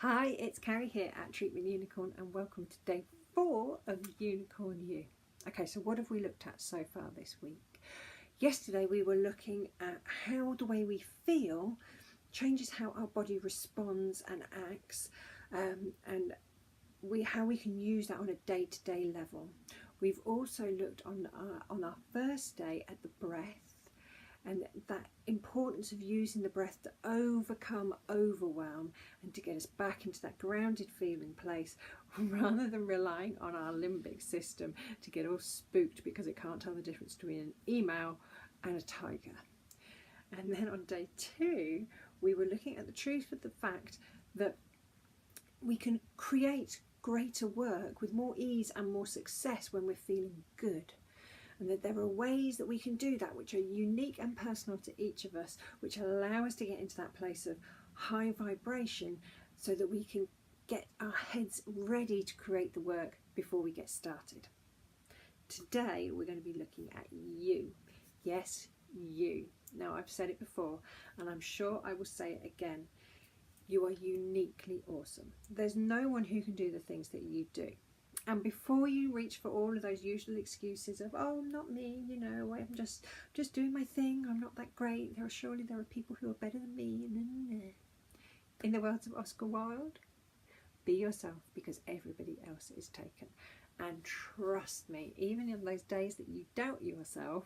Hi, it's Carrie here at Treatment Unicorn and welcome to day 4 of Unicorn U. Okay, so what have we looked at so far this week? Yesterday we were looking at how the way we feel changes how our body responds and acts, and how we can use that on a day-to-day level. We've also looked on our first day at the breath and that importance of using the breath to overcome overwhelm and to get us back into that grounded feeling place rather than relying on our limbic system to get all spooked because it can't tell the difference between an email and a tiger. And then on day 2 we were looking at the truth of the fact that we can create greater work with more ease and more success when we're feeling good. And that there are ways that we can do that which are unique and personal to each of us, which allow us to get into that place of high vibration so that we can get our heads ready to create the work before we get started. Today we're going to be looking at you. Yes, you. Now, I've said it before and I'm sure I will say it again. You are uniquely awesome. There's no one who can do the things that you do. And before you reach for all of those usual excuses of, oh, not me, you know, I'm just doing my thing, I'm not that great, surely there are people who are better than me. In the words of Oscar Wilde, be yourself because everybody else is taken. And trust me, even in those days that you doubt yourself,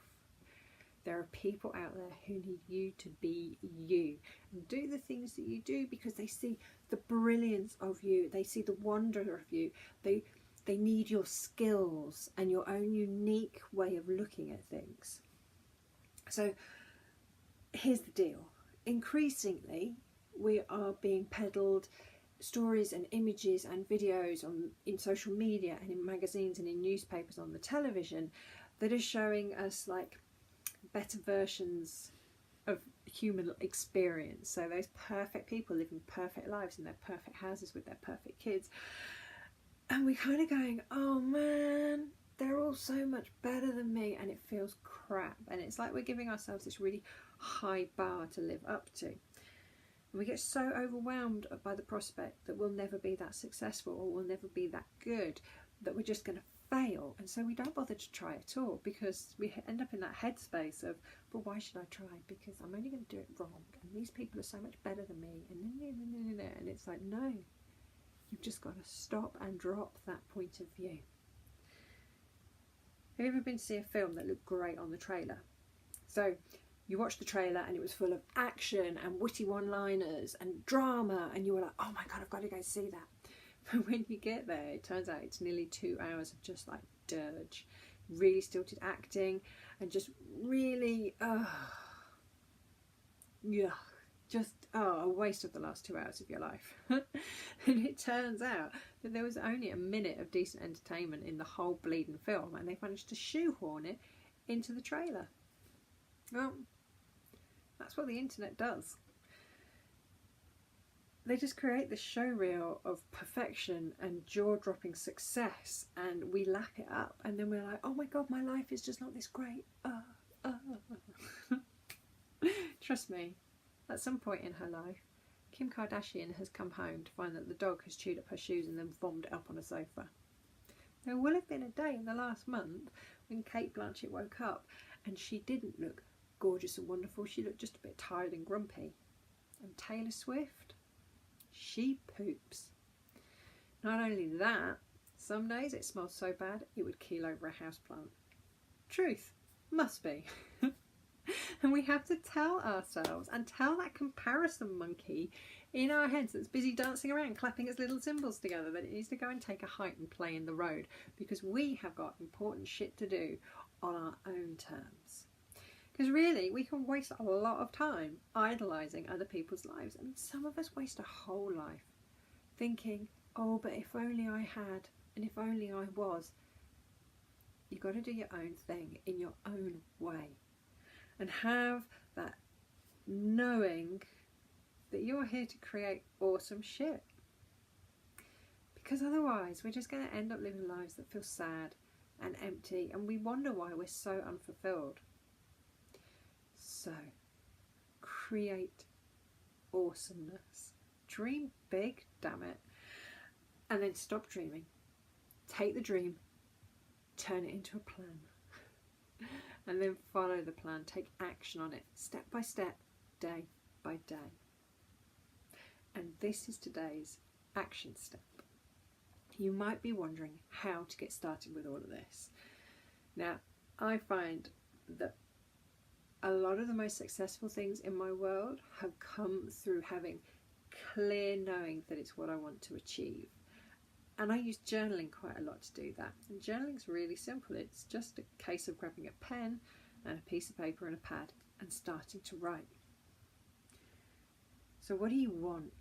there are people out there who need you to be you and do the things that you do because they see the brilliance of you, they see the wonder of you, they need your skills and your own unique way of looking at things. So here's the deal. Increasingly, we are being peddled stories and images and videos in social media and in magazines and in newspapers, on the television, that are showing us like better versions of human experience. So those perfect people living perfect lives in their perfect houses with their perfect kids. And we're kind of going, oh man, they're all so much better than me, and it feels crap. And it's like we're giving ourselves this really high bar to live up to. And we get so overwhelmed by the prospect that we'll never be that successful or we'll never be that good, that we're just going to fail. And so we don't bother to try at all because we end up in that headspace of, but why should I try? Because I'm only going to do it wrong. And these people are so much better than me. And it's like, no. You've just got to stop and drop that point of view. Have you ever been to see a film that looked great on the trailer? So you watched the trailer and it was full of action and witty one-liners and drama, and you were like, oh my God, I've got to go see that. But when you get there, it turns out it's nearly 2 hours of just like dirge, really stilted acting and just really, a waste of the last 2 hours of your life. And it turns out that there was only a minute of decent entertainment in the whole bleeding film, and they managed to shoehorn it into the trailer. Well, that's what the internet does. They just create this show reel of perfection and jaw-dropping success, and we lap it up, and then we're like, oh my God, my life is just not this great. Trust me, at some point in her life, Kim Kardashian has come home to find that the dog has chewed up her shoes and then vommed it up on a sofa. There will have been a day in the last month when Kate Blanchett woke up and she didn't look gorgeous and wonderful, she looked just a bit tired and grumpy. And Taylor Swift, she poops. Not only that, some days it smells so bad it would keel over a houseplant. Truth, must be. And we have to tell ourselves and tell that comparison monkey in our heads that's busy dancing around, clapping its little cymbals together, that it needs to go and take a hike and play in the road because we have got important shit to do on our own terms. Because really, we can waste a lot of time idolising other people's lives. I mean, some of us waste a whole life thinking, oh, but if only I had, and if only I was. You've got to do your own thing in your own way. And have that knowing that you're here to create awesome shit. Because otherwise we're just going to end up living lives that feel sad and empty, and we wonder why we're so unfulfilled. So create awesomeness. Dream big, damn it. And then stop dreaming. Take the dream, turn it into a plan. And then follow the plan. Take action on it, step by step, day by day. And this is today's action step. You might be wondering how to get started with all of this. Now, I find that a lot of the most successful things in my world have come through having clear knowing that it's what I want to achieve. And I use journaling quite a lot to do that. And journaling's really simple. It's just a case of grabbing a pen and a piece of paper and a pad and starting to write. So what do you want?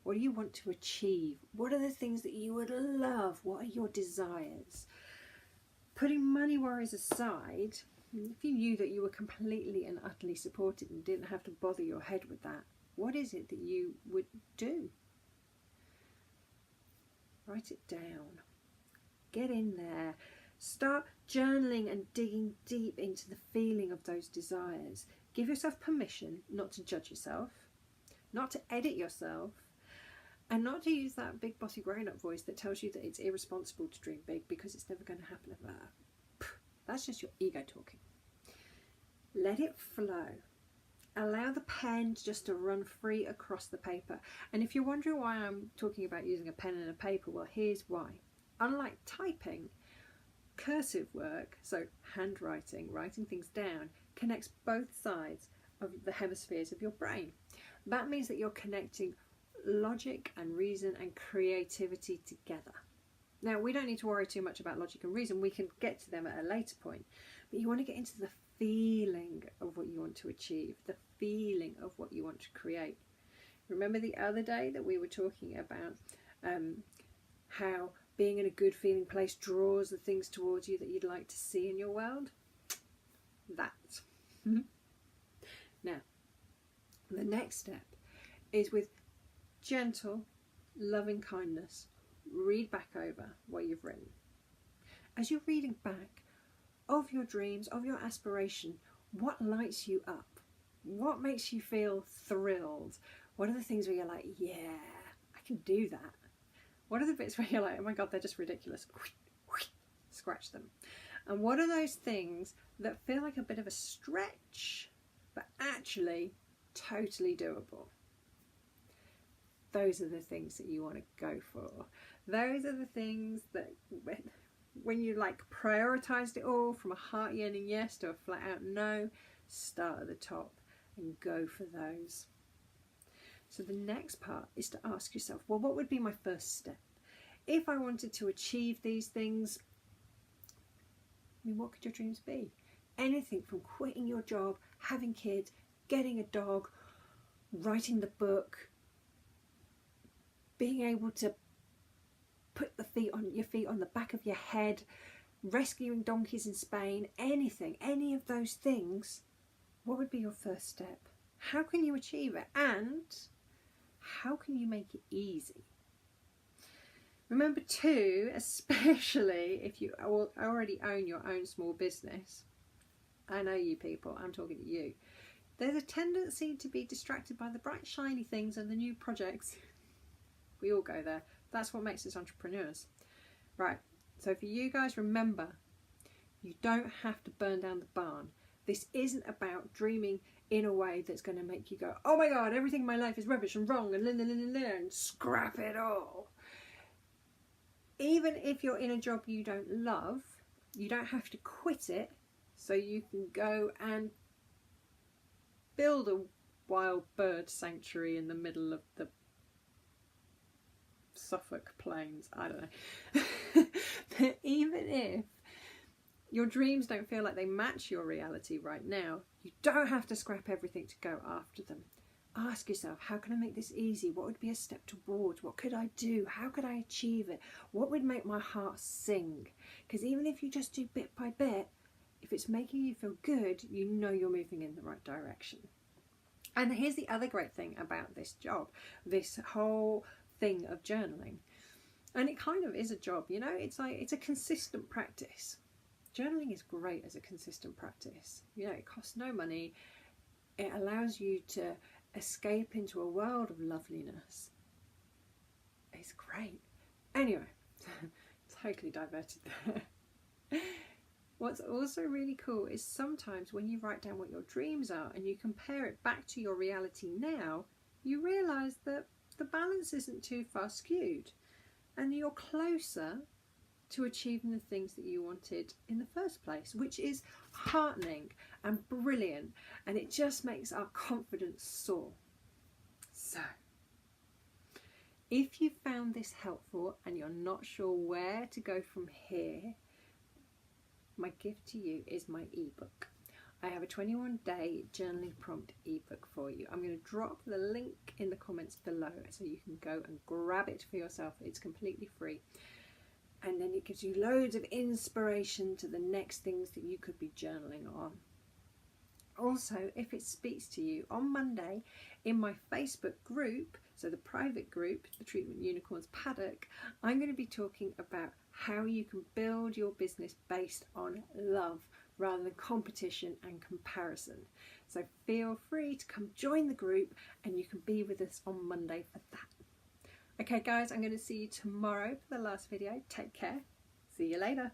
What do you want to achieve? What are the things that you would love? What are your desires? Putting money worries aside, if you knew that you were completely and utterly supported and didn't have to bother your head with that, what is it that you would do? Write it down. Get in there. Start journaling and digging deep into the feeling of those desires. Give yourself permission not to judge yourself, not to edit yourself, and not to use that big bossy grown-up voice that tells you that it's irresponsible to dream big because it's never going to happen ever. That's just your ego talking. Let it flow. Allow the pen just to run free across the paper. And if you're wondering why I'm talking about using a pen and a paper, well, here's why. Unlike typing, cursive work, so handwriting, writing things down, connects both sides of the hemispheres of your brain. That means that you're connecting logic and reason and creativity together. Now, we don't need to worry too much about logic and reason. We can get to them at a later point. But you want to get into the feeling of what you want to achieve, the feeling of what you want to create. Remember the other day that we were talking about how being in a good feeling place draws the things towards you that you'd like to see in your world? That. Now, the next step is with gentle, loving kindness, read back over what you've written. As you're reading back of your dreams, of your aspiration, what lights you up? What makes you feel thrilled? What are the things where you're like, yeah, I can do that? What are the bits where you're like, oh my God, they're just ridiculous? Scratch them. And what are those things that feel like a bit of a stretch, but actually totally doable? Those are the things that you want to go for. Those are the things that when you like prioritized it all from a heart yearning yes to a flat out no, start at the top and go for those. So the next part is to ask yourself, well, what would be my first step? If I wanted to achieve these things, I mean, what could your dreams be? Anything from quitting your job, having kids, getting a dog, writing the book, being able to put your feet on the back of your head, rescuing donkeys in Spain, anything, any of those things. What would be your first step? How can you achieve it? And how can you make it easy? Remember too, especially if you already own your own small business, I know you people, I'm talking to you, there's a tendency to be distracted by the bright shiny things and the new projects. We all go there. That's what makes us entrepreneurs. Right, so for you guys, remember, you don't have to burn down the barn. This isn't about dreaming in a way that's going to make you go, oh my God, everything in my life is rubbish and wrong and scrap it all. Even if you're in a job you don't love, you don't have to quit it so you can go and build a wild bird sanctuary in the middle of the Suffolk Plains. I don't know. But even if your dreams don't feel like they match your reality right now, you don't have to scrap everything to go after them. Ask yourself, how can I make this easy? What would be a step towards? What could I do? How could I achieve it? What would make my heart sing? Because even if you just do bit by bit, if it's making you feel good, you know you're moving in the right direction. And here's the other great thing about this job, this whole thing of journaling. And it kind of is a job, you know, it's a consistent practice. Journaling is great as a consistent practice. You know, it costs no money. It allows you to escape into a world of loveliness It's great. Anyway, totally diverted there. What's also really cool is sometimes when you write down what your dreams are and you compare it back to your reality now, you realise that the balance isn't too far skewed and you're closer to achieving the things that you wanted in the first place, which is heartening and brilliant, and it just makes our confidence soar. So, if you found this helpful and you're not sure where to go from here, my gift to you is my ebook. I have a 21-day journaling prompt ebook for you. I'm going to drop the link in the comments below so you can go and grab it for yourself. It's completely free. And then it gives you loads of inspiration to the next things that you could be journaling on. Also, if it speaks to you, on Monday in my Facebook group, so the private group, the Treatment Unicorns Paddock, I'm going to be talking about how you can build your business based on love rather than competition and comparison. So feel free to come join the group and you can be with us on Monday for that. Okay guys, I'm going to see you tomorrow for the last video. Take care. See you later.